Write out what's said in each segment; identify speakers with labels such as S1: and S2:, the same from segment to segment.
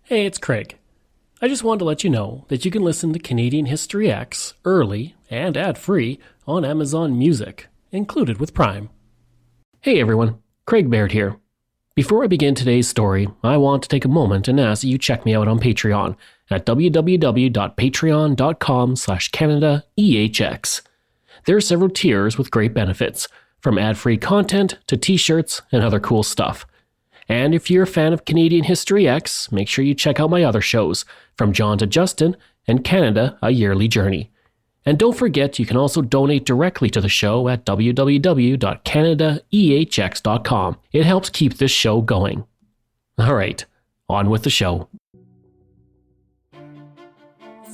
S1: Hey, it's Craig. I just wanted to let you know that you can listen to Canadian History X early and ad-free on Amazon Music, included with Prime. Hey everyone, Craig Baird here. Before I begin today's story, I want to take a moment and ask that you check me out on Patreon at www.patreon.com/CanadaEHX. There are several tiers with great benefits, from ad-free content to t-shirts and other cool stuff. And if you're a fan of Canadian History X, make sure you check out my other shows, From John to Justin and Canada, A Yearly Journey. And don't forget, you can also donate directly to the show at www.canadaehx.com. It helps keep this show going. Alright, on with the show.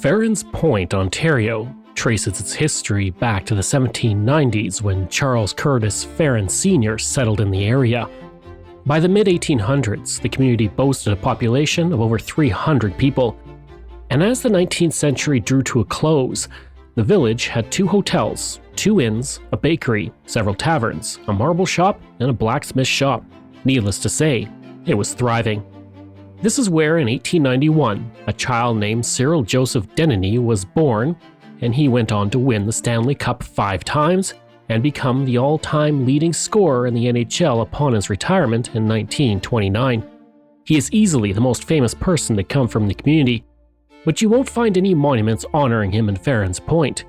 S1: Farron's Point, Ontario, traces its history back to the 1790s when Charles Curtis Farron Sr. settled in the area. By the mid-1800s, the community boasted a population of over 300 people. And as the 19th century drew to a close, the village had 2 hotels, 2 inns, a bakery, several taverns, a marble shop, and a blacksmith shop. Needless to say, it was thriving. This is where in 1891, a child named Cyril Joseph Denny was born, and he went on to win the Stanley Cup 5 times, and become the all-time leading scorer in the NHL upon his retirement in 1929. He is easily the most famous person to come from the community, but you won't find any monuments honoring him in Farron's Point.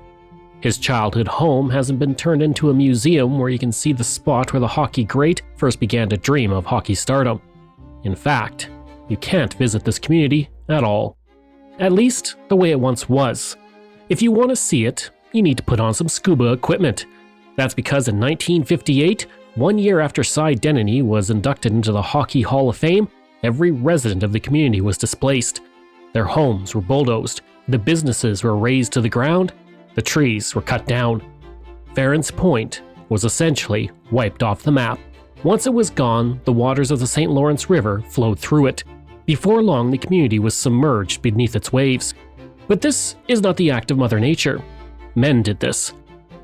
S1: His childhood home hasn't been turned into a museum where you can see the spot where the hockey great first began to dream of hockey stardom. In fact, you can't visit this community at all. At least, the way it once was. If you want to see it, you need to put on some scuba equipment. That's because in 1958, 1 year after Cy Denny was inducted into the Hockey Hall of Fame, every resident of the community was displaced. Their homes were bulldozed, the businesses were razed to the ground, the trees were cut down. Farron's Point was essentially wiped off the map. Once it was gone, the waters of the St. Lawrence River flowed through it. Before long, the community was submerged beneath its waves. But this is not the act of Mother Nature. Men did this.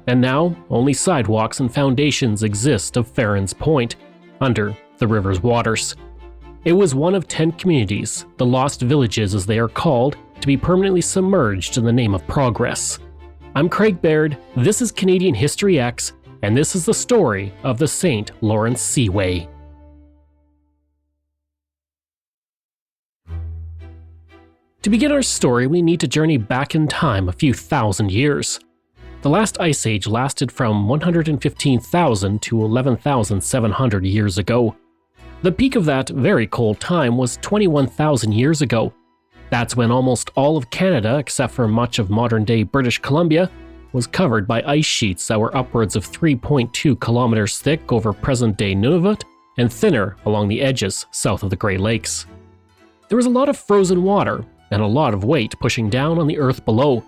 S1: And now, only sidewalks and foundations exist of Farron's Point, under the river's waters. It was one of 10 communities, the Lost Villages as they are called, to be permanently submerged in the name of progress. I'm Craig Baird, this is Canadian History X, and this is the story of the St. Lawrence Seaway. To begin our story, we need to journey back in time a few thousand years. The last ice age lasted from 115,000 to 11,700 years ago. The peak of that very cold time was 21,000 years ago. That's when almost all of Canada, except for much of modern-day British Columbia, was covered by ice sheets that were upwards of 3.2 kilometers thick over present-day Nunavut and thinner along the edges south of the Great Lakes. There was a lot of frozen water and a lot of weight pushing down on the earth below.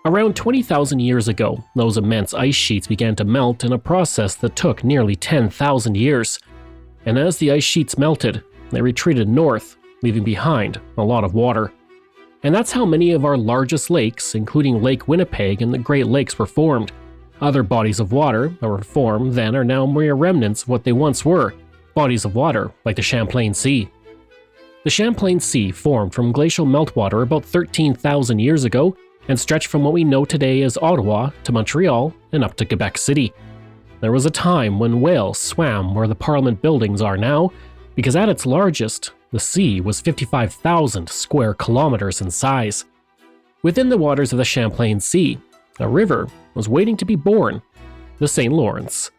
S1: Around 20,000 years ago, those immense ice sheets began to melt in a process that took nearly 10,000 years. And as the ice sheets melted, they retreated north, leaving behind a lot of water. And that's how many of our largest lakes, including Lake Winnipeg and the Great Lakes, were formed. Other bodies of water that were formed then are now mere remnants of what they once were, bodies of water like the Champlain Sea. The Champlain Sea formed from glacial meltwater about 13,000 years ago and stretched from what we know today as Ottawa to Montreal and up to Quebec City. There was a time when whales swam where the Parliament buildings are now, because at its largest, the sea was 55,000 square kilometers in size. Within the waters of the Champlain Sea, a river was waiting to be born, the St. Lawrence.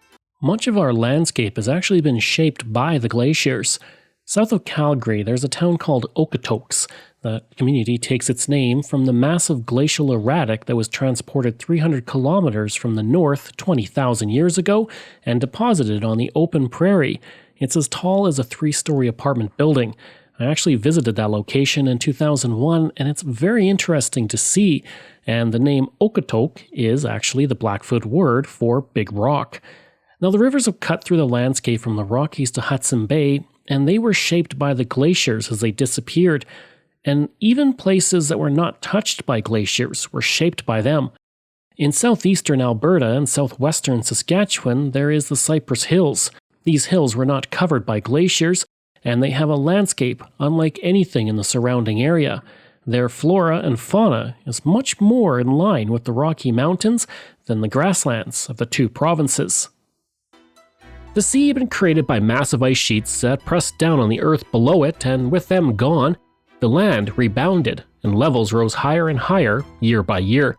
S1: Much of our landscape has actually been shaped by the glaciers. South of Calgary, there's a town called Okotoks. The community takes its name from the massive glacial erratic that was transported 300 kilometers from the north 20,000 years ago and deposited on the open prairie. It's as tall as a 3-story apartment building. I actually visited that location in 2001, and it's very interesting to see. And the name Okotok is actually the Blackfoot word for big rock. Now, the rivers have cut through the landscape from the Rockies to Hudson Bay, and they were shaped by the glaciers as they disappeared. And even places that were not touched by glaciers were shaped by them. In southeastern Alberta and southwestern Saskatchewan, there is the Cypress Hills. These hills were not covered by glaciers, and they have a landscape unlike anything in the surrounding area. Their flora and fauna is much more in line with the Rocky Mountains than the grasslands of the two provinces. The sea had been created by massive ice sheets that pressed down on the earth below it, and with them gone, the land rebounded and levels rose higher and higher year by year.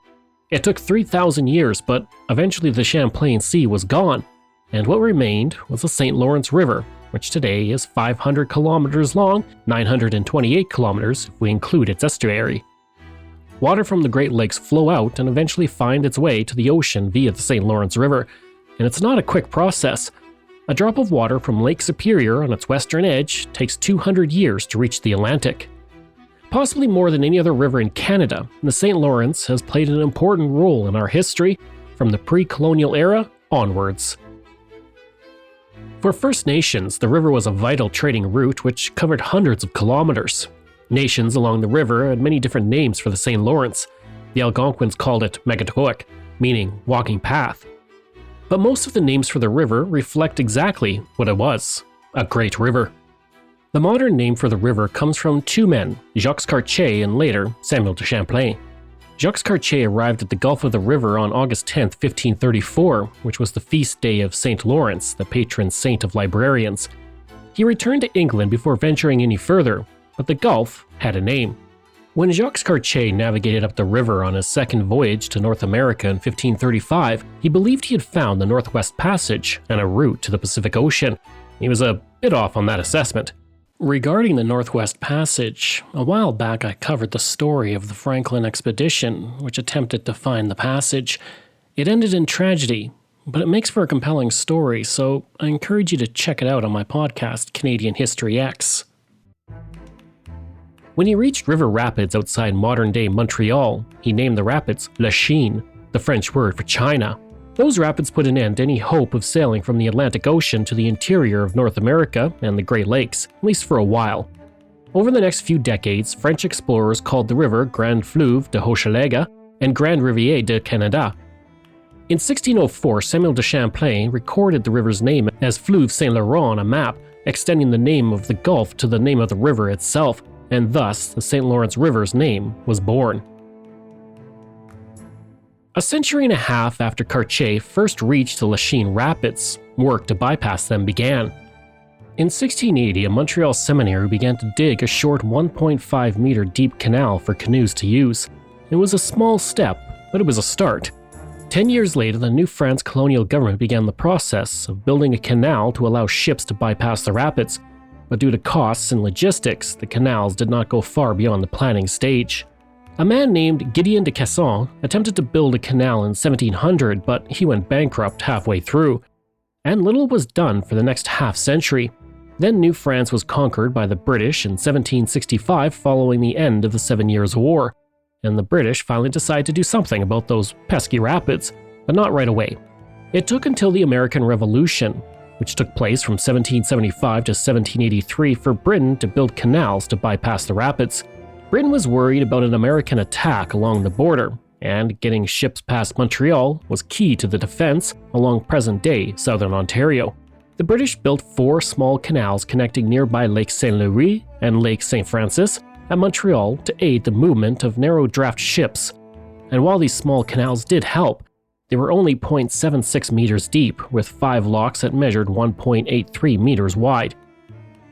S1: It took 3,000 years, but eventually the Champlain Sea was gone, and what remained was the St. Lawrence River, which today is 500 kilometers long, 928 kilometers if we include its estuary. Water from the Great Lakes flow out and eventually find its way to the ocean via the St. Lawrence River, and it's not a quick process. A drop of water from Lake Superior on its western edge takes 200 years to reach the Atlantic. Possibly more than any other river in Canada, the St. Lawrence has played an important role in our history from the pre-colonial era onwards. For First Nations, the river was a vital trading route which covered hundreds of kilometers. Nations along the river had many different names for the St. Lawrence. The Algonquins called it Megatoic, meaning walking path. But most of the names for the river reflect exactly what it was, a great river. The modern name for the river comes from two men, Jacques Cartier and later Samuel de Champlain. Jacques Cartier arrived at the Gulf of the River on August 10, 1534, which was the feast day of St. Lawrence, the patron saint of librarians. He returned to England before venturing any further, but the Gulf had a name. When Jacques Cartier navigated up the river on his second voyage to North America in 1535, he believed he had found the Northwest Passage and a route to the Pacific Ocean. He was a bit off on that assessment. Regarding the Northwest Passage, a while back I covered the story of the Franklin expedition, which attempted to find the passage. It ended in tragedy, but it makes for a compelling story, so I encourage you to check it out on my podcast, Canadian History X. When he reached River Rapids outside modern-day Montreal, he named the rapids La Chine, the French word for China. Those rapids put an end to any hope of sailing from the Atlantic Ocean to the interior of North America and the Great Lakes, at least for a while. Over the next few decades, French explorers called the river Grand Fleuve de Hochelaga and Grand Rivière de Canada. In 1604, Samuel de Champlain recorded the river's name as Fleuve Saint-Laurent on a map, extending the name of the gulf to the name of the river itself, and thus the St. Lawrence River's name was born. A century and a half after Cartier first reached the Lachine Rapids, work to bypass them began. In 1680, a Montreal seminary began to dig a short 1.5 meter deep canal for canoes to use. It was a small step, but it was a start. 10 years later, the New France colonial government began the process of building a canal to allow ships to bypass the rapids, but due to costs and logistics, the canals did not go far beyond the planning stage. A man named Gideon de Casson attempted to build a canal in 1700, but he went bankrupt halfway through, and little was done for the next half-century. Then New France was conquered by the British in 1765 following the end of the 7 Years' War, and the British finally decided to do something about those pesky rapids, but not right away. It took until the American Revolution, which took place from 1775 to 1783, for Britain to build canals to bypass the rapids. Britain was worried about an American attack along the border, and getting ships past Montreal was key to the defense along present-day southern Ontario. The British built 4 small canals connecting nearby Lake St. Louis and Lake St. Francis at Montreal to aid the movement of narrow-draft ships. And while these small canals did help, they were only 0.76 meters deep, with 5 locks that measured 1.83 meters wide.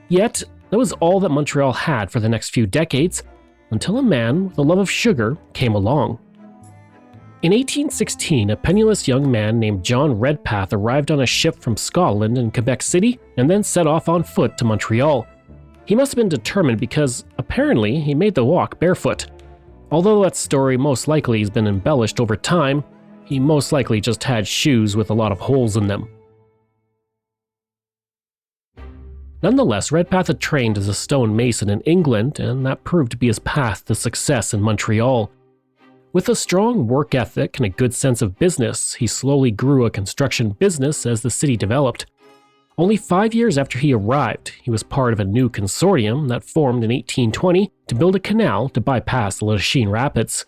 S1: Yet, that was all that Montreal had for the next few decades, until a man with a love of sugar came along. In 1816, a penniless young man named John Redpath arrived on a ship from Scotland in Quebec City and then set off on foot to Montreal. He must have been determined because, apparently, he made the walk barefoot. Although that story most likely has been embellished over time, he most likely just had shoes with a lot of holes in them. Nonetheless, Redpath had trained as a stone mason in England, and that proved to be his path to success in Montreal. With a strong work ethic and a good sense of business, he slowly grew a construction business as the city developed. Only 5 years after he arrived, he was part of a new consortium that formed in 1820 to build a canal to bypass the Lachine Rapids.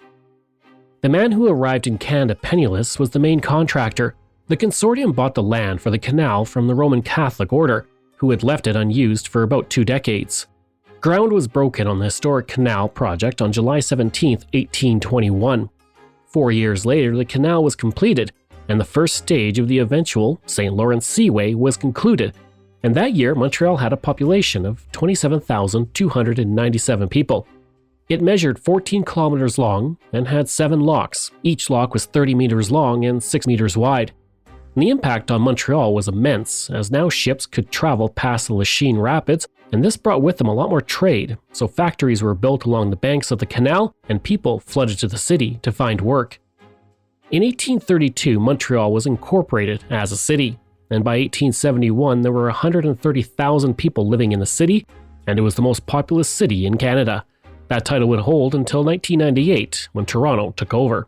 S1: The man who arrived in Canada penniless was the main contractor. The consortium bought the land for the canal from the Roman Catholic order, who had left it unused for about 2 decades. Ground was broken on the historic canal project on July 17, 1821. 4 years later, the canal was completed, and the first stage of the eventual St. Lawrence Seaway was concluded, and that year Montreal had a population of 27,297 people. It measured 14 kilometers long and had 7 locks. Each lock was 30 meters long and 6 meters wide. And the impact on Montreal was immense, as now ships could travel past the Lachine Rapids, and this brought with them a lot more trade, so factories were built along the banks of the canal, and people flooded to the city to find work. In 1832, Montreal was incorporated as a city, and by 1871 there were 130,000 people living in the city, and it was the most populous city in Canada. That title would hold until 1998, when Toronto took over.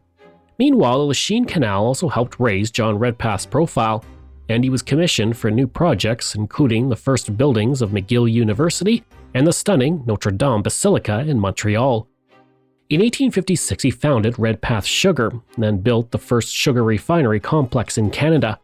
S1: Meanwhile, the Lachine Canal also helped raise John Redpath's profile, and he was commissioned for new projects, including the first buildings of McGill University and the stunning Notre Dame Basilica in Montreal. In 1856, he founded Redpath Sugar, and then built the first sugar refinery complex in Canada.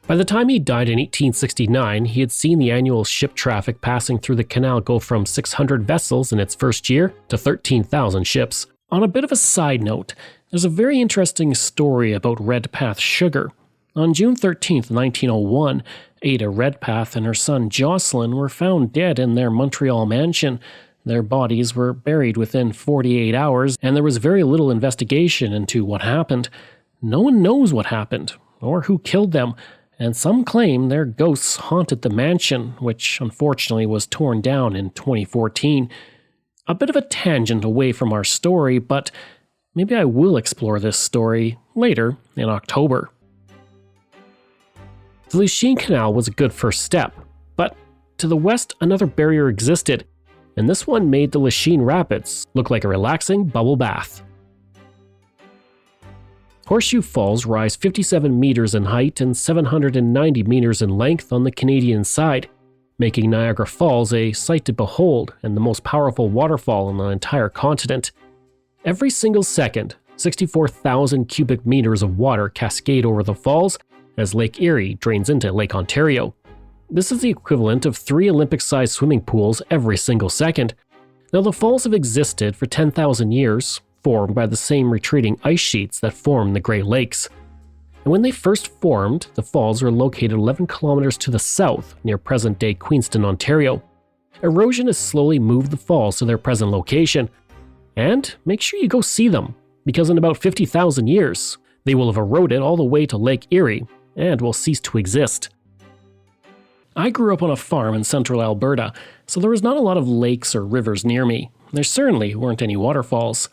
S1: By the time he died in 1869, he had seen the annual ship traffic passing through the canal go from 600 vessels in its first year to 13,000 ships. On a bit of a side note, there's a very interesting story about Redpath Sugar. On June 13, 1901, Ada Redpath and her son Jocelyn were found dead in their Montreal mansion. Their bodies were buried within 48 hours, and there was very little investigation into what happened. No one knows what happened, or who killed them, and some claim their ghosts haunted the mansion, which unfortunately was torn down in 2014. A bit of a tangent away from our story, but maybe I will explore this story later in October. The Lachine Canal was a good first step, but to the west another barrier existed, and this one made the Lachine Rapids look like a relaxing bubble bath. Horseshoe Falls rise 57 meters in height and 790 meters in length on the Canadian side, making Niagara Falls a sight to behold and the most powerful waterfall on the entire continent. Every single second, 64,000 cubic meters of water cascade over the falls as Lake Erie drains into Lake Ontario. This is the equivalent of 3 Olympic-sized swimming pools every single second. Now, the falls have existed for 10,000 years, formed by the same retreating ice sheets that form the Great Lakes. And when they first formed, the falls were located 11 kilometers to the south, near present-day Queenston, Ontario. Erosion has slowly moved the falls to their present location. And make sure you go see them, because in about 50,000 years, they will have eroded all the way to Lake Erie and will cease to exist. I grew up on a farm in central Alberta, so there was not a lot of lakes or rivers near me. There certainly weren't any waterfalls.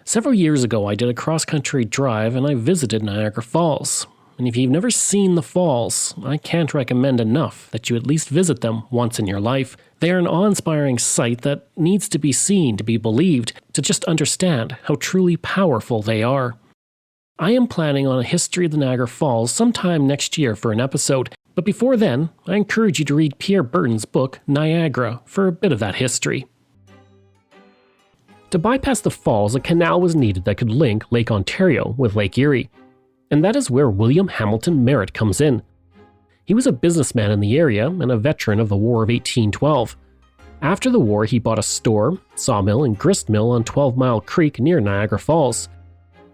S1: Several years ago, I did a cross-country drive and I visited Niagara Falls. And if you've never seen the falls, I can't recommend enough that you at least visit them once in your life. They are an awe-inspiring sight that needs to be seen to be believed, to just understand how truly powerful they are. I am planning on a history of the Niagara Falls sometime next year for an episode, but before then, I encourage you to read Pierre Berton's book, Niagara, for a bit of that history. To bypass the falls, a canal was needed that could link Lake Ontario with Lake Erie. And that is where William Hamilton Merritt comes in. He was a businessman in the area and a veteran of the War of 1812. After the war, he bought a store, sawmill, and grist mill on 12 Mile Creek near Niagara Falls.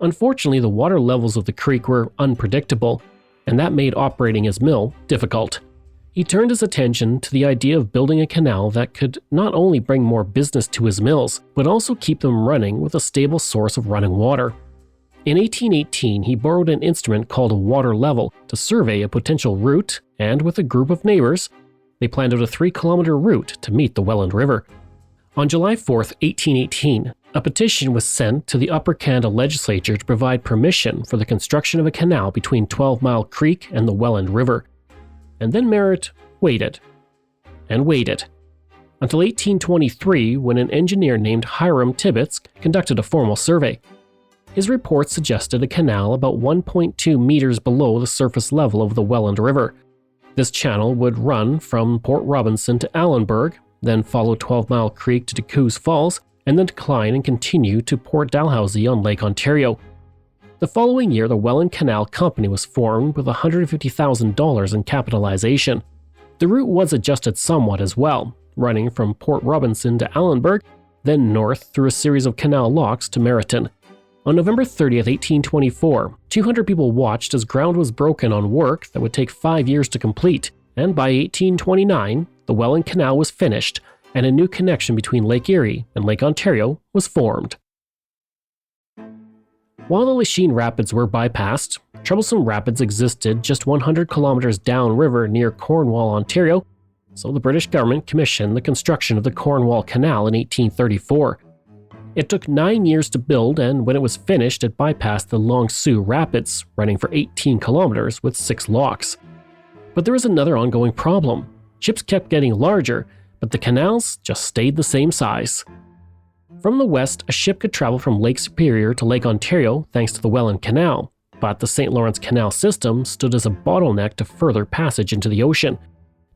S1: Unfortunately, the water levels of the creek were unpredictable, and that made operating his mill difficult. He turned his attention to the idea of building a canal that could not only bring more business to his mills, but also keep them running with a stable source of running water. In 1818, he borrowed an instrument called a water level to survey a potential route, and with a group of neighbors, they planned out a 3-kilometer route to meet the Welland River. On July 4, 1818, a petition was sent to the Upper Canada Legislature to provide permission for the construction of a canal between 12 Mile Creek and the Welland River. And then Merritt waited, and waited, until 1823 when an engineer named Hiram Tibbets conducted a formal survey. His report suggested a canal about 1.2 meters below the surface level of the Welland River. This channel would run from Port Robinson to Allenburg, then follow 12 Mile Creek to Decoos Falls, and then decline and continue to Port Dalhousie on Lake Ontario. The following year, the Welland Canal Company was formed with $150,000 in capitalization. The route was adjusted somewhat as well, running from Port Robinson to Allenburg, then north through a series of canal locks to Meriton. On November 30th, 1824, 200 people watched as ground was broken on work that would take 5 years to complete, and by 1829, the Welland Canal was finished, and a new connection between Lake Erie and Lake Ontario was formed. While the Lachine Rapids were bypassed, troublesome rapids existed just 100 kilometers downriver near Cornwall, Ontario, so the British government commissioned the construction of the Cornwall Canal in 1834. It took 9 years to build, and when it was finished, it bypassed the Long Sault Rapids, running for 18 kilometers with 6 locks. But there was another ongoing problem. Ships kept getting larger, but the canals just stayed the same size. From the west, a ship could travel from Lake Superior to Lake Ontario thanks to the Welland Canal, but the St. Lawrence Canal system stood as a bottleneck to further passage into the ocean.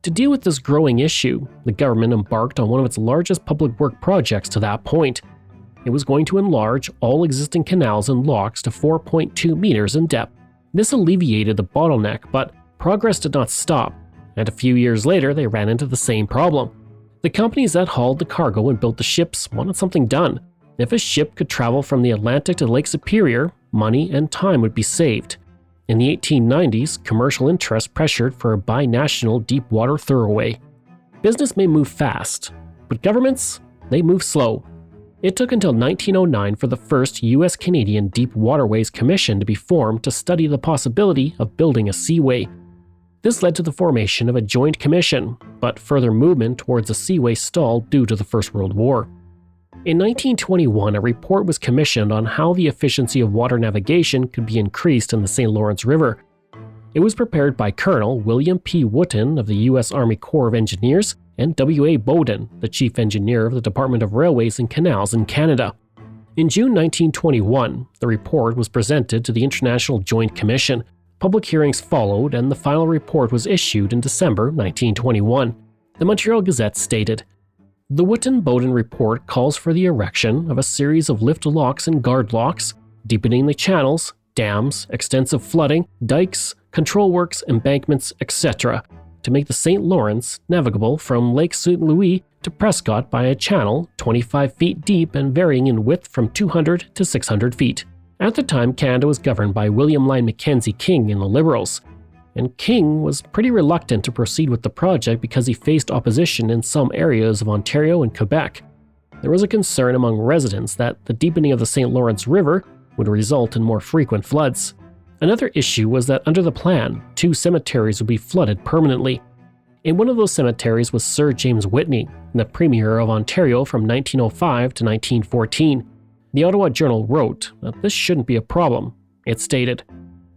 S1: To deal with this growing issue, the government embarked on one of its largest public work projects to that point. It was going to enlarge all existing canals and locks to 4.2 meters in depth. This alleviated the bottleneck, but progress did not stop, and a few years later they ran into the same problem. The companies that hauled the cargo and built the ships wanted something done. If a ship could travel from the Atlantic to Lake Superior, money and time would be saved. In the 1890s, commercial interests pressured for a binational deep-water thoroughway. Business may move fast, but governments, they move slow. It took until 1909 for the first U.S.-Canadian Deep Waterways Commission to be formed to study the possibility of building a seaway. This led to the formation of a joint commission, but further movement towards a seaway stalled due to the First World War. In 1921, a report was commissioned on how the efficiency of water navigation could be increased in the St. Lawrence River. It was prepared by Colonel William P. Wootton of the U.S. Army Corps of Engineers and W.A. Bowden, the chief engineer of the Department of Railways and Canals in Canada. In June 1921, the report was presented to the International Joint Commission. Public hearings followed, and the final report was issued in December 1921. The Montreal Gazette stated, "The Wootton-Bowden report calls for the erection of a series of lift locks and guard locks, deepening the channels, dams, extensive flooding, dikes, control works, embankments, etc., to make the St. Lawrence navigable from Lake St. Louis to Prescott by a channel 25 feet deep and varying in width from 200 to 600 feet. At the time, Canada was governed by William Lyon Mackenzie King and the Liberals, and King was pretty reluctant to proceed with the project because he faced opposition in some areas of Ontario and Quebec. There was a concern among residents that the deepening of the St. Lawrence River would result in more frequent floods. Another issue was that under the plan, 2 cemeteries would be flooded permanently. In one of those cemeteries was Sir James Whitney, the Premier of Ontario from 1905 to 1914. The Ottawa Journal wrote that this shouldn't be a problem. It stated,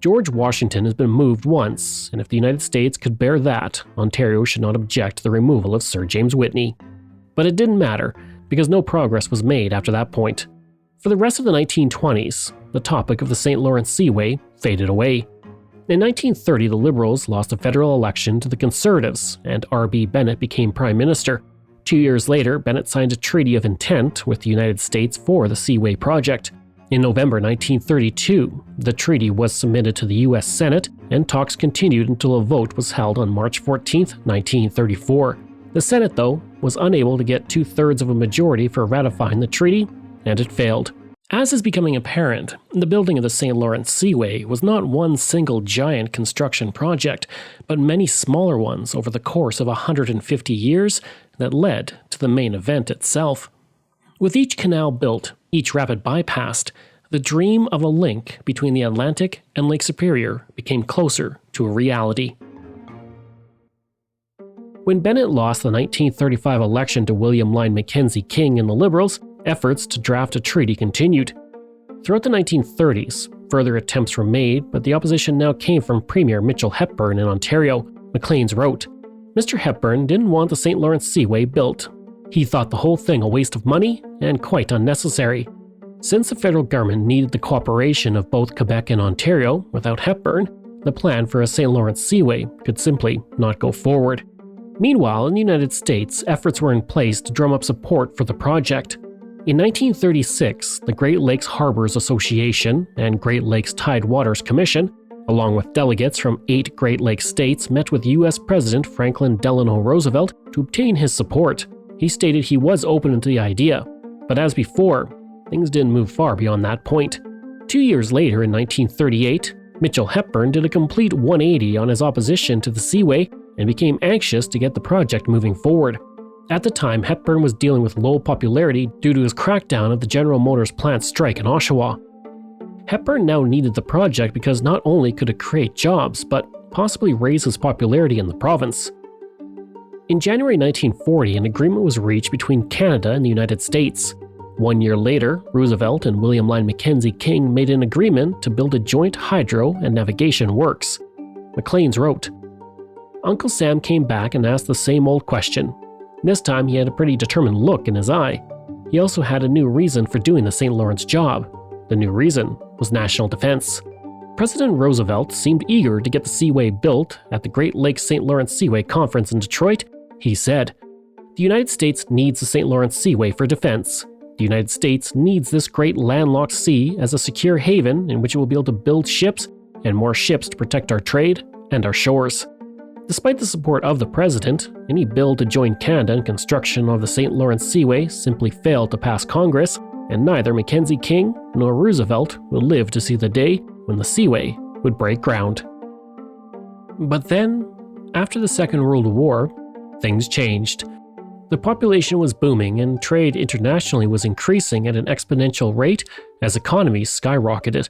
S1: "George Washington has been moved once, and if the United States could bear that, Ontario should not object to the removal of Sir James Whitney." But it didn't matter, because no progress was made after that point. For the rest of the 1920s, the topic of the St. Lawrence Seaway faded away. In 1930, the Liberals lost a federal election to the Conservatives, and R.B. Bennett became Prime Minister. 2 years later, Bennett signed a treaty of intent with the United States for the Seaway project. In November 1932, the treaty was submitted to the U.S. Senate, and talks continued until a vote was held on March 14, 1934. The Senate, though, was unable to get 2/3 of a majority for ratifying the treaty, and it failed. As is becoming apparent, the building of the St. Lawrence Seaway was not one single giant construction project, but many smaller ones over the course of 150 years that led to the main event itself. With each canal built, each rapid bypassed, the dream of a link between the Atlantic and Lake Superior became closer to a reality. When Bennett lost the 1935 election to William Lyon Mackenzie King and the Liberals, efforts to draft a treaty continued. Throughout the 1930s, further attempts were made, but the opposition now came from Premier Mitchell Hepburn in Ontario. Maclean's wrote, "Mr. Hepburn didn't want the St. Lawrence Seaway built. He thought the whole thing a waste of money and quite unnecessary. Since the federal government needed the cooperation of both Quebec and Ontario, without Hepburn, the plan for a St. Lawrence Seaway could simply not go forward." Meanwhile, in the United States, efforts were in place to drum up support for the project. In 1936, the Great Lakes Harbors Association and Great Lakes Tidewaters Commission along with delegates from 8 Great Lakes states, met with U.S. President Franklin Delano Roosevelt to obtain his support. He stated he was open to the idea, but as before, things didn't move far beyond that point. 2 years later, in 1938, Mitchell Hepburn did a complete 180 on his opposition to the Seaway and became anxious to get the project moving forward. At the time, Hepburn was dealing with low popularity due to his crackdown of the General Motors plant strike in Oshawa. Hepburn now needed the project because not only could it create jobs, but possibly raise his popularity in the province. In January 1940, an agreement was reached between Canada and the United States. 1 year later, Roosevelt and William Lyon Mackenzie King made an agreement to build a joint hydro and navigation works. Maclean's wrote, "Uncle Sam came back and asked the same old question. This time he had a pretty determined look in his eye. He also had a new reason for doing the St. Lawrence job. The new reason was national defense." President Roosevelt seemed eager to get the Seaway built. At the Great Lakes St. Lawrence Seaway Conference in Detroit, he said, "The United States needs the St. Lawrence Seaway for defense. The United States needs this great landlocked sea as a secure haven in which it will be able to build ships and more ships to protect our trade and our shores." Despite the support of the president, any bill to join Canada in construction of the St. Lawrence Seaway simply failed to pass Congress, and neither Mackenzie King nor Roosevelt would live to see the day when the Seaway would break ground. But then, after the Second World War, things changed. The population was booming and trade internationally was increasing at an exponential rate as economies skyrocketed.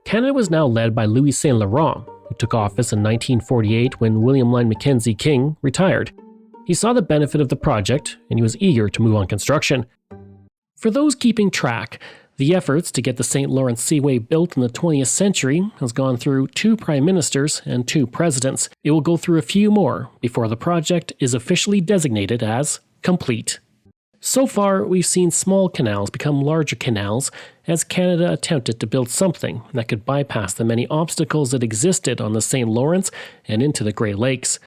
S1: Canada was now led by Louis Saint Laurent, who took office in 1948 when William Lyon Mackenzie King retired. He saw the benefit of the project and he was eager to move on construction. For those keeping track, the efforts to get the St. Lawrence Seaway built in the 20th century has gone through 2 prime ministers and 2 presidents. It will go through a few more before the project is officially designated as complete. So far, we've seen small canals become larger canals as Canada attempted to build something that could bypass the many obstacles that existed on the St. Lawrence and into the Great Lakes.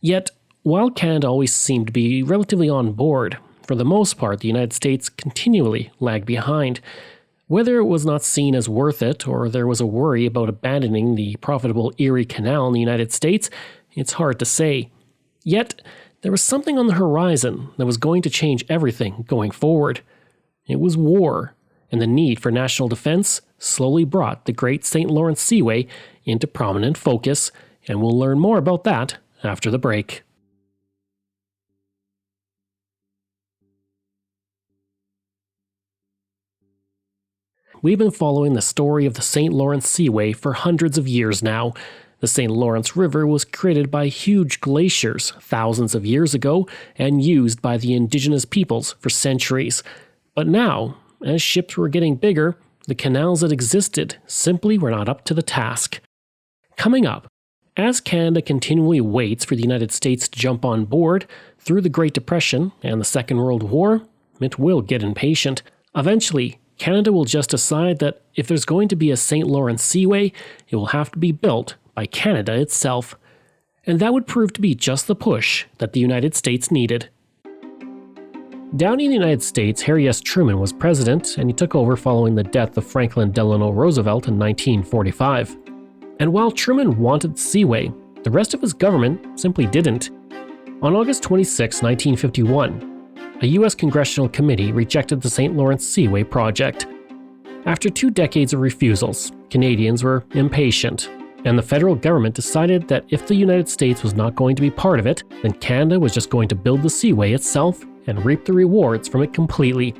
S1: Yet, while Canada always seemed to be relatively on board, for the most part, the United States continually lagged behind. Whether it was not seen as worth it or there was a worry about abandoning the profitable Erie Canal in the United States, it's hard to say. Yet, there was something on the horizon that was going to change everything going forward. It was war, and the need for national defense slowly brought the Great St. Lawrence Seaway into prominent focus, and we'll learn more about that after the break. We've been following the story of the St. Lawrence Seaway for hundreds of years now. The St. Lawrence River was created by huge glaciers thousands of years ago and used by the indigenous peoples for centuries. But now, as ships were getting bigger, the canals that existed simply were not up to the task. Coming up, as Canada continually waits for the United States to jump on board, through the Great Depression and the Second World War, it will get impatient. Eventually, Canada will just decide that if there's going to be a St. Lawrence Seaway, it will have to be built by Canada itself. And that would prove to be just the push that the United States needed. Down in the United States, Harry S. Truman was president, and he took over following the death of Franklin Delano Roosevelt in 1945. And while Truman wanted the Seaway, the rest of his government simply didn't. On August 26, 1951, a U.S. congressional committee rejected the St. Lawrence Seaway project. After 2 decades of refusals, Canadians were impatient, and the federal government decided that if the United States was not going to be part of it, then Canada was just going to build the Seaway itself and reap the rewards from it completely.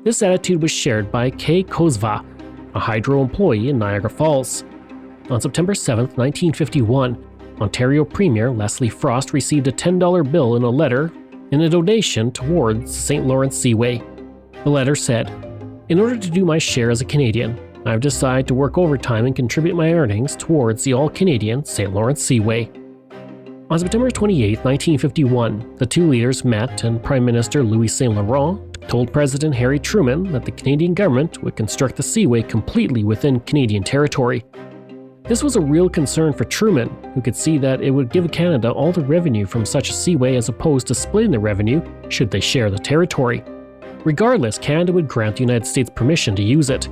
S1: This attitude was shared by Kay Kozva, a hydro employee in Niagara Falls. On September 7, 1951, Ontario Premier Leslie Frost received a $10 bill in a letter in a donation towards the St. Lawrence Seaway. The letter said, "In order to do my share as a Canadian, I've decided to work overtime and contribute my earnings towards the all-Canadian St. Lawrence Seaway." On September 28, 1951, the 2 leaders met and Prime Minister Louis Saint Laurent told President Harry Truman that the Canadian government would construct the Seaway completely within Canadian territory. This was a real concern for Truman, who could see that it would give Canada all the revenue from such a seaway as opposed to splitting the revenue should they share the territory. Regardless, Canada would grant the United States permission to use it.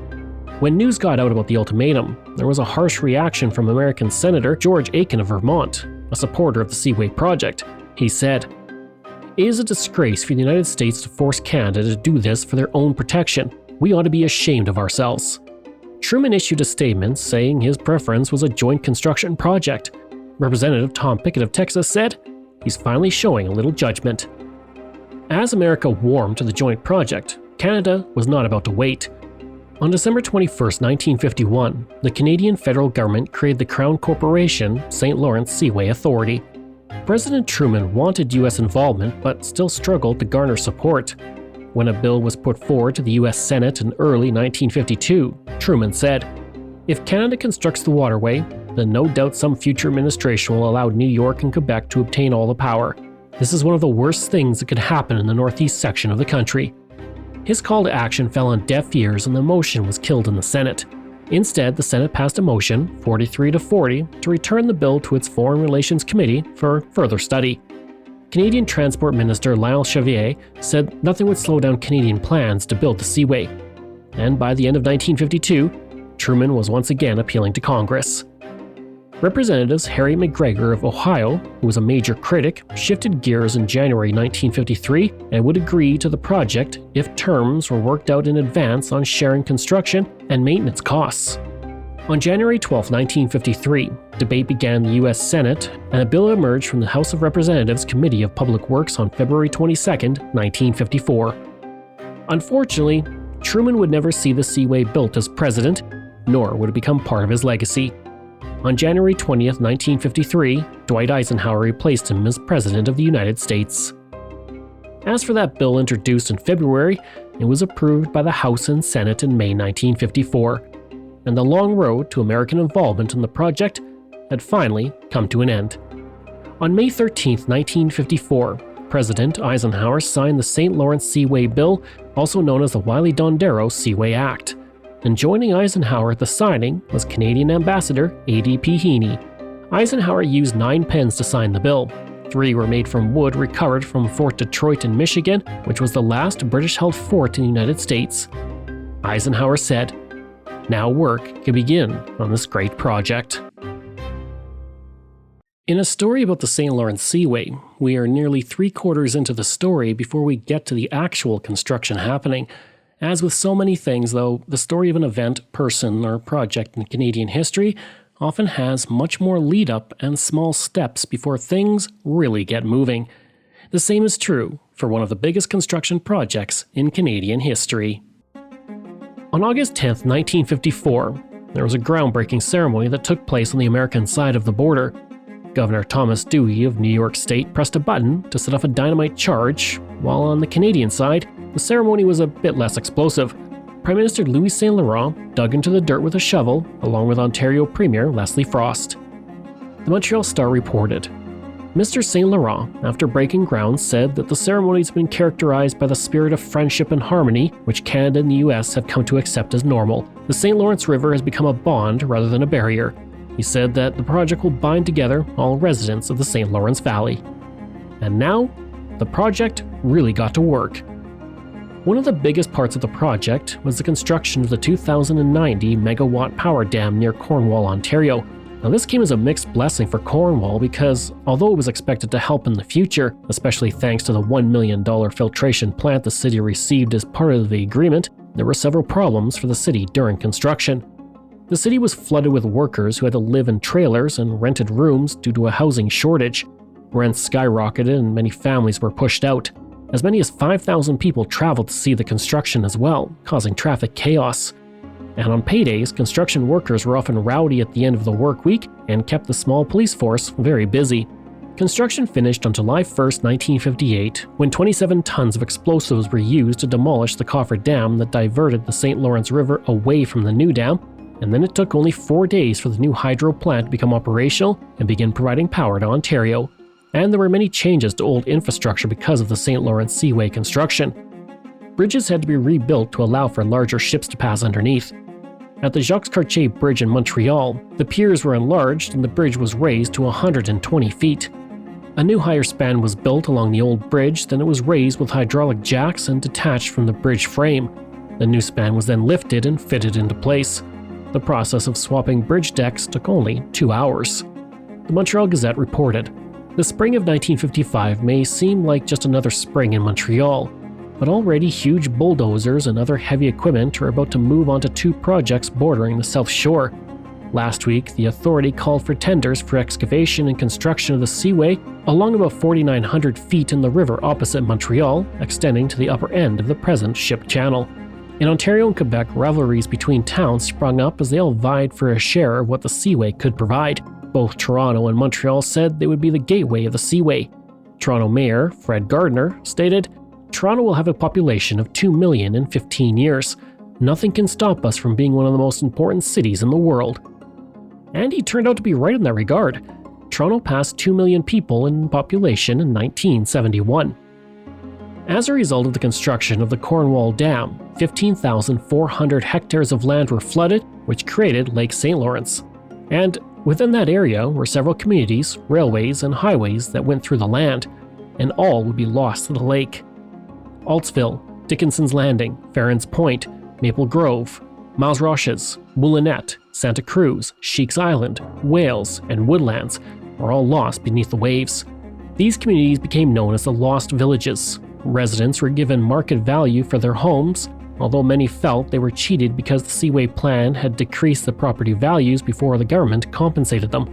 S1: When news got out about the ultimatum, there was a harsh reaction from American Senator George Aiken of Vermont, a supporter of the Seaway project. He said, "It is a disgrace for the United States to force Canada to do this for their own protection. We ought to be ashamed of ourselves." Truman issued a statement saying his preference was a joint construction project. Representative Tom Pickett of Texas said, "He's finally showing a little judgment." As America warmed to the joint project, Canada was not about to wait. On December 21, 1951, the Canadian federal government created the Crown Corporation St. Lawrence Seaway Authority. President Truman wanted U.S. involvement but still struggled to garner support. When a bill was put forward to the U.S. Senate in early 1952, Truman said, "If Canada constructs the waterway, then no doubt some future administration will allow New York and Quebec to obtain all the power. This is one of the worst things that could happen in the northeast section of the country." His call to action fell on deaf ears and the motion was killed in the Senate. Instead, the Senate passed a motion, 43-40, to return the bill to its Foreign Relations Committee for further study. Canadian Transport Minister Lionel Chauvier said nothing would slow down Canadian plans to build the Seaway. And by the end of 1952, Truman was once again appealing to Congress. Representatives Harry McGregor of Ohio, who was a major critic, shifted gears in January 1953 and would agree to the project if terms were worked out in advance on sharing construction and maintenance costs. On January 12, 1953, debate began in the U.S. Senate, and a bill emerged from the House of Representatives Committee of Public Works on February 22, 1954. Unfortunately, Truman would never see the Seaway built as president, nor would it become part of his legacy. On January 20, 1953, Dwight Eisenhower replaced him as President of the United States. As for that bill introduced in February, it was approved by the House and Senate in May 1954, and the long road to American involvement in the project had finally come to an end. On May 13, 1954, President Eisenhower signed the St. Lawrence Seaway Bill, also known as the Wiley-Dondero Seaway Act. And joining Eisenhower at the signing was Canadian Ambassador A.D.P. Heaney. Eisenhower used 9 pens to sign the bill. 3 were made from wood recovered from Fort Detroit in Michigan, which was the last British-held fort in the United States. Eisenhower said, "Now work can begin on this great project." In a story about the St. Lawrence Seaway, we are nearly 3/4 into the story before we get to the actual construction happening. As with so many things, though, the story of an event, person, or project in Canadian history often has much more lead-up and small steps before things really get moving. The same is true for one of the biggest construction projects in Canadian history. On August 10, 1954, there was a groundbreaking ceremony that took place on the American side of the border. Governor Thomas Dewey of New York State pressed a button to set off a dynamite charge, while on the Canadian side, the ceremony was a bit less explosive. Prime Minister Louis St. Laurent dug into the dirt with a shovel, along with Ontario Premier Leslie Frost. The Montreal Star reported, Mr. St. Laurent, after breaking ground, said that the ceremony has been characterized by the spirit of friendship and harmony, which Canada and the US have come to accept as normal. The St. Lawrence River has become a bond rather than a barrier. He said that the project will bind together all residents of the St. Lawrence Valley. And now, the project really got to work. One of the biggest parts of the project was the construction of the 2,090 megawatt power dam near Cornwall, Ontario. Now this came as a mixed blessing for Cornwall because, although it was expected to help in the future, especially thanks to the $1 million filtration plant the city received as part of the agreement, there were several problems for the city during construction. The city was flooded with workers who had to live in trailers and rented rooms due to a housing shortage. Rents skyrocketed and many families were pushed out. As many as 5,000 people traveled to see the construction as well, causing traffic chaos. And on paydays, construction workers were often rowdy at the end of the work week and kept the small police force very busy. Construction finished on July 1, 1958, when 27 tons of explosives were used to demolish the coffer dam that diverted the St. Lawrence River away from the new dam, and then it took only 4 days for the new hydro plant to become operational and begin providing power to Ontario. And there were many changes to old infrastructure because of the St. Lawrence Seaway construction. Bridges had to be rebuilt to allow for larger ships to pass underneath. At the Jacques-Cartier Bridge in Montreal, the piers were enlarged and the bridge was raised to 120 feet. A new higher span was built along the old bridge, then it was raised with hydraulic jacks and detached from the bridge frame. The new span was then lifted and fitted into place. The process of swapping bridge decks took only 2 hours. The Montreal Gazette reported, "The spring of 1955 may seem like just another spring in Montreal, but already huge bulldozers and other heavy equipment are about to move onto 2 projects bordering the South Shore. Last week, the authority called for tenders for excavation and construction of the Seaway along about 4,900 feet in the river opposite Montreal, extending to the upper end of the present ship channel. In Ontario and Quebec, rivalries between towns sprung up as they all vied for a share of what the Seaway could provide. Both Toronto and Montreal said they would be the gateway of the Seaway. Toronto Mayor Fred Gardner stated, "Toronto will have a population of 2 million in 15 years. Nothing can stop us from being one of the most important cities in the world." And he turned out to be right in that regard. Toronto passed 2 million people in population in 1971. As a result of the construction of the Cornwall Dam, 15,400 hectares of land were flooded, which created Lake St. Lawrence. And within that area were several communities, railways, and highways that went through the land, and all would be lost to the lake. Altsville, Dickinson's Landing, Farron's Point, Maple Grove, Miles Roches, Moulinette, Santa Cruz, Sheik's Island, Wales, and Woodlands were all lost beneath the waves. These communities became known as the Lost Villages. Residents were given market value for their homes, although many felt they were cheated because the Seaway plan had decreased the property values before the government compensated them.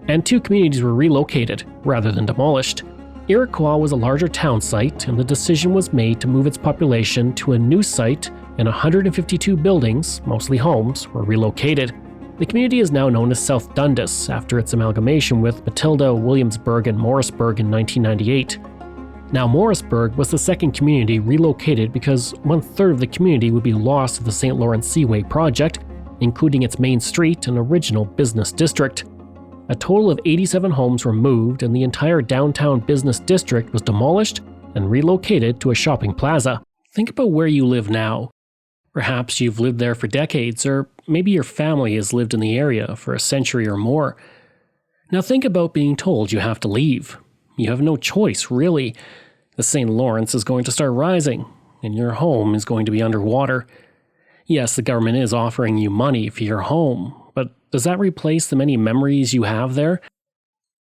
S1: And 2 communities were relocated, rather than demolished. Iroquois was a larger town site, and the decision was made to move its population to a new site, and 152 buildings, mostly homes, were relocated. The community is now known as South Dundas after its amalgamation with Matilda, Williamsburg, and Morrisburg in 1998. Now, Morrisburg was the second community relocated because 1/3 of the community would be lost to the St. Lawrence Seaway project, including its main street and original business district. A total of 87 homes were moved, and the entire downtown business district was demolished and relocated to a shopping plaza. Think about where you live now. Perhaps you've lived there for decades, or maybe your family has lived in the area for a century or more. Now think about being told you have to leave. You have no choice, really. The St. Lawrence is going to start rising, and your home is going to be underwater. Yes, the government is offering you money for your home, but does that replace the many memories you have there?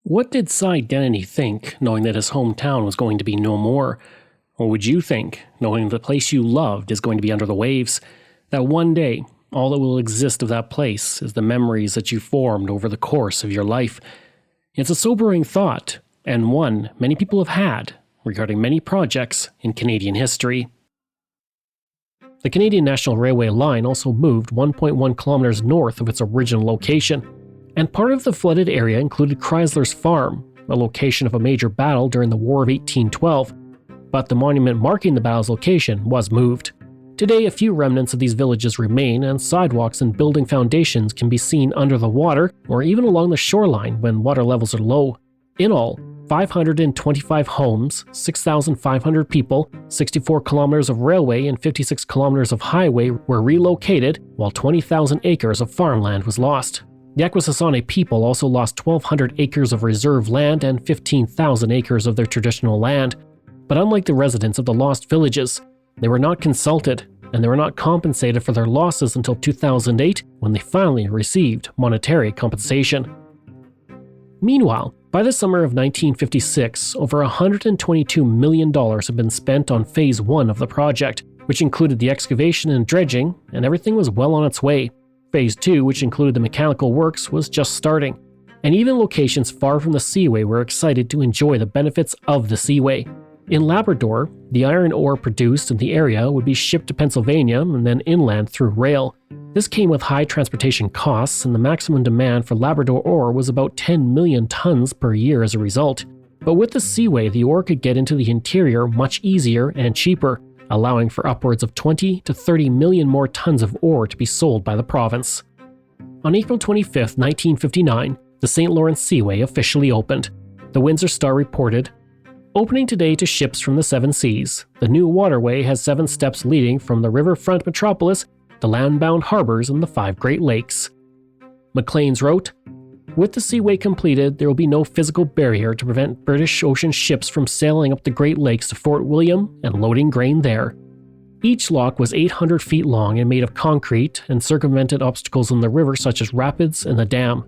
S1: What did Cy Dennedy think, knowing that his hometown was going to be no more? What would you think, knowing the place you loved is going to be under the waves? That one day, all that will exist of that place is the memories that you formed over the course of your life. It's a sobering thought, and one many people have had regarding many projects in Canadian history. The Canadian National Railway line also moved 1.1 kilometers north of its original location, and part of the flooded area included Chrysler's Farm, a location of a major battle during the War of 1812, but the monument marking the battle's location was moved. Today, a few remnants of these villages remain, and sidewalks and building foundations can be seen under the water or even along the shoreline when water levels are low. In all, 525 homes, 6,500 people, 64 kilometers of railway, and 56 kilometers of highway were relocated, while 20,000 acres of farmland was lost. The Akwesasne people also lost 1,200 acres of reserve land and 15,000 acres of their traditional land. But unlike the residents of the lost villages, they were not consulted, and they were not compensated for their losses until 2008, when they finally received monetary compensation. Meanwhile, by the summer of 1956, over $122 million had been spent on Phase 1 of the project, which included the excavation and dredging, and everything was well on its way. Phase 2, which included the mechanical works, was just starting, and even locations far from the Seaway were excited to enjoy the benefits of the Seaway. In Labrador, the iron ore produced in the area would be shipped to Pennsylvania and then inland through rail. This came with high transportation costs, and the maximum demand for Labrador ore was about 10 million tons per year as a result. But with the Seaway, the ore could get into the interior much easier and cheaper, allowing for upwards of 20 to 30 million more tons of ore to be sold by the province. On April 25, 1959, the St. Lawrence Seaway officially opened. The Windsor Star reported, "Opening today to ships from the 7 seas, the new waterway has 7 steps leading from the riverfront metropolis, the land-bound harbors, and the 5 Great Lakes." Maclean's wrote, "With the Seaway completed, there will be no physical barrier to prevent British ocean ships from sailing up the Great Lakes to Fort William and loading grain there." Each lock was 800 feet long and made of concrete and circumvented obstacles in the river such as rapids and the dam.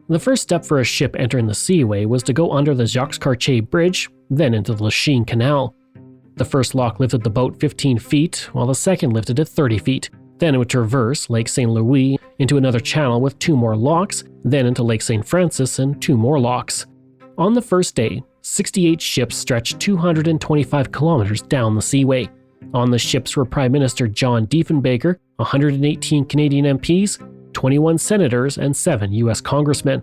S1: The first step for a ship entering the Seaway was to go under the Jacques-Cartier Bridge, then into the Lachine Canal. The first lock lifted the boat 15 feet, while the second lifted it 30 feet. Then it would traverse Lake St. Louis into another channel with 2 more locks, then into Lake St. Francis and 2 more locks. On the first day, 68 ships stretched 225 kilometers down the Seaway. On the ships were Prime Minister John Diefenbaker, 118 Canadian MPs, 21 senators, and 7 U.S. congressmen.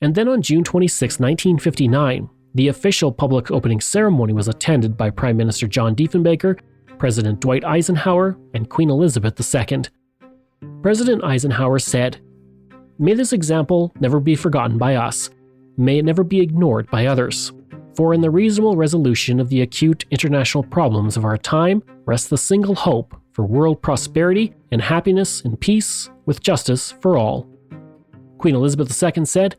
S1: And then on June 26, 1959, the official public opening ceremony was attended by Prime Minister John Diefenbaker, President Dwight Eisenhower, and Queen Elizabeth II. President Eisenhower said, "May this example never be forgotten by us. May it never be ignored by others. For in the reasonable resolution of the acute international problems of our time rests the single hope for world prosperity and happiness and peace with justice for all." Queen Elizabeth II said,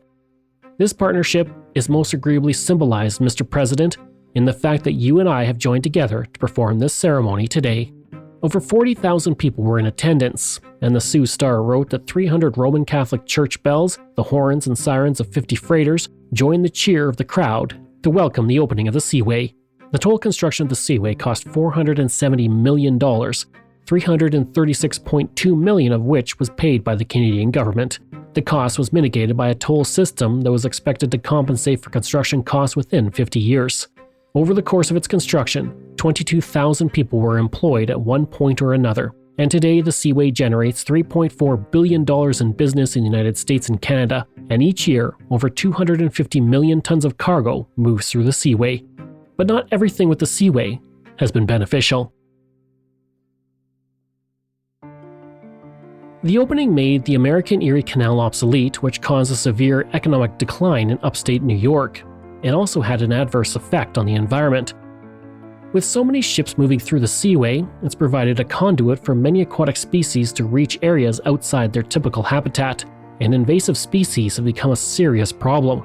S1: "This partnership is most agreeably symbolized, Mr. President, in the fact that you and I have joined together to perform this ceremony today." Over 40,000 people were in attendance, and the Sioux Star wrote that 300 Roman Catholic church bells, the horns and sirens of 50 freighters, joined the cheer of the crowd to welcome the opening of the Seaway. The total construction of the Seaway cost $470 million, $336.2 million of which was paid by the Canadian government. The cost was mitigated by a toll system that was expected to compensate for construction costs within 50 years. Over the course of its construction, 22,000 people were employed at one point or another, and today the Seaway generates $3.4 billion in business in the United States and Canada, and each year, over 250 million tons of cargo moves through the Seaway. But not everything with the Seaway has been beneficial. The opening made the American Erie Canal obsolete, which caused a severe economic decline in upstate New York. It also had an adverse effect on the environment. With so many ships moving through the Seaway, it's provided a conduit for many aquatic species to reach areas outside their typical habitat, and invasive species have become a serious problem.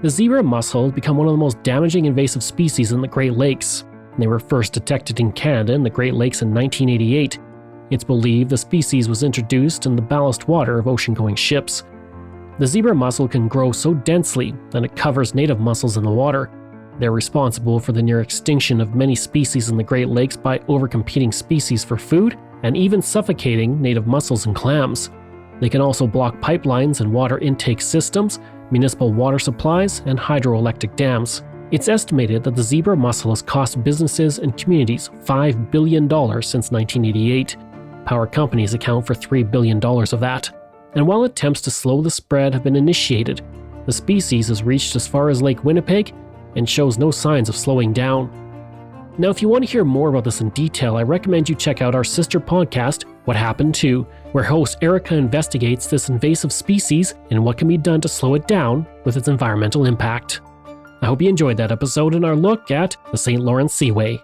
S1: The zebra mussel has become one of the most damaging invasive species in the Great Lakes. They were first detected in Canada in the Great Lakes in 1988. It's believed the species was introduced in the ballast water of ocean-going ships. The zebra mussel can grow so densely that it covers native mussels in the water. They're responsible for the near extinction of many species in the Great Lakes by overcompeting species for food and even suffocating native mussels and clams. They can also block pipelines and water intake systems, municipal water supplies, and hydroelectric dams. It's estimated that the zebra mussel has cost businesses and communities $5 billion since 1988. Power companies account for $3 billion of that. And while attempts to slow the spread have been initiated, the species has reached as far as Lake Winnipeg and shows no signs of slowing down. Now, if you want to hear more about this in detail, I recommend you check out our sister podcast, What Happened To, where host Erica investigates this invasive species and what can be done to slow it down with its environmental impact. I hope you enjoyed that episode and our look at the St. Lawrence Seaway.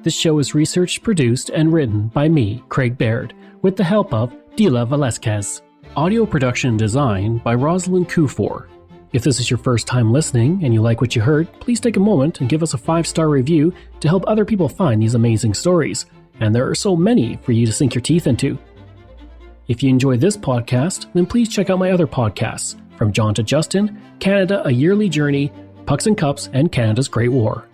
S1: This show is researched, produced, and written by me, Craig Baird, with the help of Dila Velasquez. Audio production and design by Rosalind Kufor. If this is your first time listening and you like what you heard, please take a moment and give us a 5-star review to help other people find these amazing stories. And there are so many for you to sink your teeth into. If you enjoy this podcast, then please check out my other podcasts, From John to Justin, Canada, A Yearly Journey, Pucks and Cups, and Canada's Great War.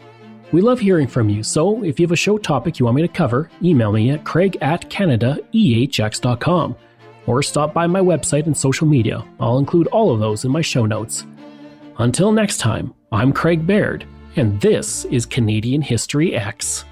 S1: We love hearing from you, so if you have a show topic you want me to cover, email me at craig@canadaehx.com or stop by my website and social media. I'll include all of those in my show notes. Until next time, I'm Craig Baird, and this is Canadian History X.